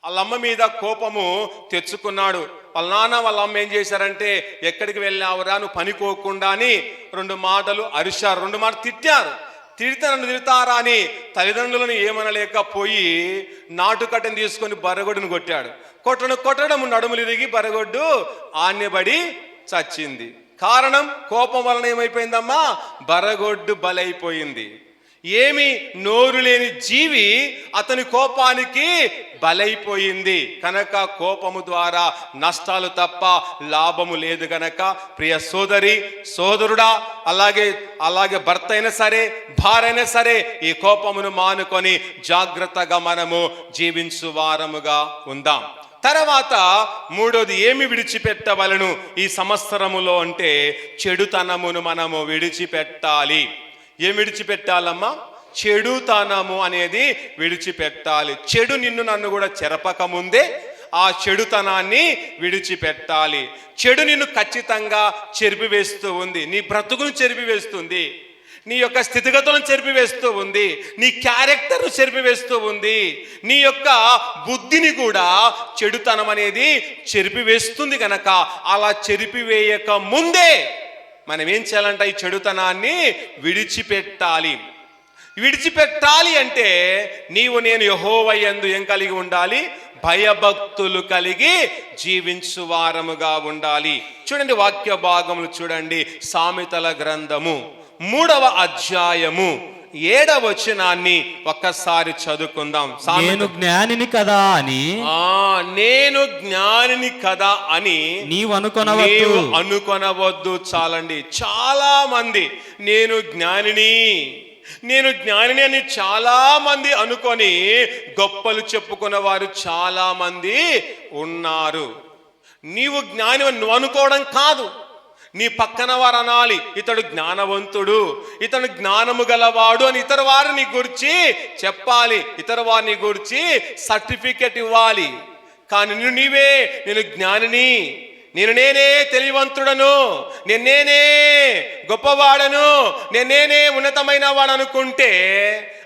వాళ్ళ అమ్మ మీద కోపము తెచ్చుకున్నాడు. వాళ్ళ నాన్న వాళ్ళ అమ్మ ఏం చేశారంటే, ఎక్కడికి వెళ్ళావురా నువ్వు పనికోకుండా అని 2 మాటలు అరిశారు, 2 మాటలు తిట్టారు. తిడితే నన్ను తిడతారా అని తల్లిదండ్రులను ఏమనలేకపోయి నాటుకట్టని తీసుకొని బరగొడ్డును కొట్టాడు. కొట్టడం నడుములు ఇరిగి బరగొడ్డు ఆన్యబడి చచ్చింది. కారణం కోపం వలన ఏమైపోయిందమ్మా, బరగొడ్డు బలైపోయింది. ఏమి నోరు లేని జీవి అతని కోపానికి బలైపోయింది. కనుక కోపము ద్వారా నష్టాలు తప్ప లాభము లేదు. గనక ప్రియ సోదరి సోదరుడా, అలాగే భర్త అయినా సరే భార్య అయినా సరే ఈ కోపమును మానుకొని జాగ్రత్తగా మనము జీవించు వారముగా ఉందాం. తర్వాత మూడోది ఏమి విడిచిపెట్టవలను ఈ సంవత్సరములో అంటే, చెడుతనమును మనము విడిచిపెట్టాలి. ఏం విడిచిపెట్టాలమ్మా? చెడుతనము అనేది విడిచిపెట్టాలి. చెడు నిన్ను నన్ను కూడా చెరపక ముందే ఆ చెడుతనాన్ని విడిచిపెట్టాలి. చెడు నిన్ను ఖచ్చితంగా చెరిపివేస్తూ ఉంది, నీ బ్రతుకును చెరిపివేస్తుంది, నీ యొక్క స్థితిగతులను చెరిపివేస్తూ ఉంది, నీ క్యారెక్టర్ను చెరిపివేస్తూ ఉంది, నీ యొక్క బుద్ధిని కూడా చెడుతనం అనేది చెరిపివేస్తుంది. కనుక అలా చెరిపివేయక ముందే మనం ఏం చేయాలంటే ఈ చెడుతనాన్ని విడిచిపెట్టాలి. విడిచిపెట్టాలి అంటే నీవు నేను యెహోవా యందు ఏం కలిగి ఉండాలి? భయభక్తులు కలిగి జీవించు వారముగా ఉండాలి. చూడండి వాక్య భాగములు చూడండి. సామెతల గ్రంథము 3వ అధ్యాయము 7వ వచనాన్ని ఒక్కసారి చదువుకుందాం. నేను జ్ఞానిని కదా అని నేను జ్ఞానిని కదా అని నీవు అనుకొనవద్దు. చాలండి. చాలా మంది నేను జ్ఞానిని అని చాలా మంది అనుకొని గొప్పలు చెప్పుకున్న వారు చాలా మంది ఉన్నారు. నీవు జ్ఞాని అని నువ్వు అనుకోవడం కాదు, నీ పక్కన వారు అనాలి ఇతడు జ్ఞానవంతుడు, ఇతడు జ్ఞానము గలవాడు అని ఇతర వారు నీ గురించి చెప్పాలి, ఇతర వారిని గురించి సర్టిఫికెట్ ఇవ్వాలి. కానీ నీవే నేను జ్ఞానిని, నేనే తెలివంతుడను, నేనే గొప్పవాడను, నేనే ఉన్నతమైన వాడు అనుకుంటే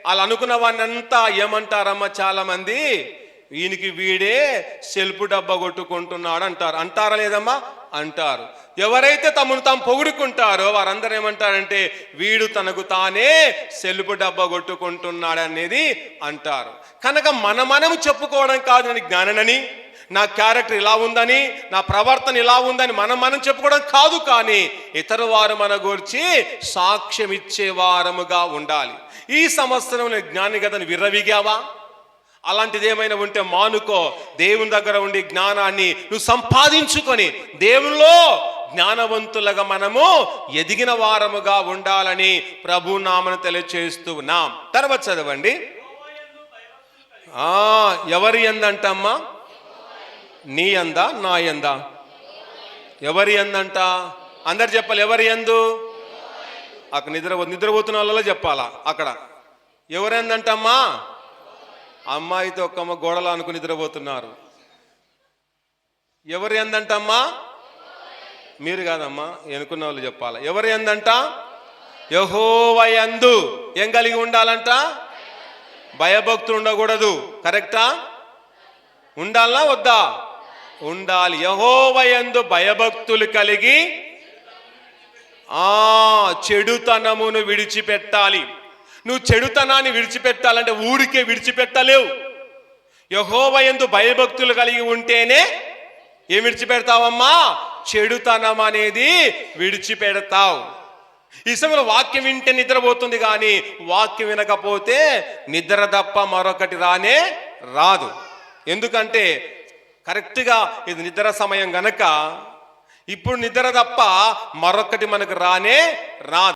అలా అనుకున్న వాడిని అంతా ఏమంటారమ్మా? చాలా మంది ఈయనకి వీడే సెల్ఫ్ డబ్బా కొట్టుకుంటున్నాడు అంటారు. అంటారా లేదమ్మా? అంటారు. ఎవరైతే తమను తాము పొగుడుకుంటారో వారందరూ ఏమంటారంటే వీడు తనకు తానే సెల్ఫ్ డబ్బా కొట్టుకుంటున్నాడు అనేది అంటారు. కనుక మనము చెప్పుకోవడం కాదు నేను జ్ఞాననని, నా క్యారెక్టర్ ఇలా ఉందని, నా ప్రవర్తన ఇలా ఉందని మనం చెప్పుకోవడం కాదు. కానీ ఇతర వారు మన గురించి సాక్ష్యం ఇచ్చే వారముగా ఉండాలి. ఈ సంవత్సరం జ్ఞాని కథను విర్రవిగావా? అలాంటిది ఏమైనా ఉంటే మానుకో. దేవుని దగ్గర ఉండి జ్ఞానాన్ని నువ్వు సంపాదించుకొని దేవునిలో జ్ఞానవంతులుగా మనము ఎదిగిన వారముగా ఉండాలని ప్రభు నామను తెలియచేస్తూ ఉన్నాం. తర్వాత చదవండి. ఎవరి యందంటమ్మా? నీ యందా నా యందా? ఎవరి యందంట? అందరు చెప్పాలి. ఎవరి యందు? అక్కడ నిద్రపోతున్న వాళ్ళలో చెప్పాలా? అక్కడ ఎవరి యందంటమ్మా? అమ్మాయితో ఒక్కమ్మ గోడలు అనుకుని నిద్రపోతున్నారు. ఎవరి యందంటమ్మా? మీరు కాదమ్మా, ఎనుకున్న వాళ్ళు చెప్పాలా. ఎవరి యందంట? యెహోవా యందు ఏం కలిగి ఉండాలంట? భయభక్తులు ఉండకూడదు. కరెక్టా? ఉండాలా వద్దా? ఉండాలి. యెహోవా యందు భయభక్తులు కలిగి చెడుతనమును విడిచిపెట్టాలి. నువ్వు చెడుతనాన్ని విడిచిపెట్టాలంటే ఊరికే విడిచిపెట్టలేవు. యెహోవా యందు భయభక్తులు కలిగి ఉంటేనే ఏం విడిచిపెడతావమ్మా? చెడుతనం అనేది విడిచిపెడతావు. ఈ సమయంలో వాక్యం వింటే నిద్రపోతుంది, కానీ వాక్యం వినకపోతే నిద్ర తప్ప మరొకటి రానే రాదు. ఎందుకంటే కరెక్ట్గా ఇది నిద్ర సమయం గనక ఇప్పుడు నిద్ర తప్ప మరొకటి మనకు రానే రాదు.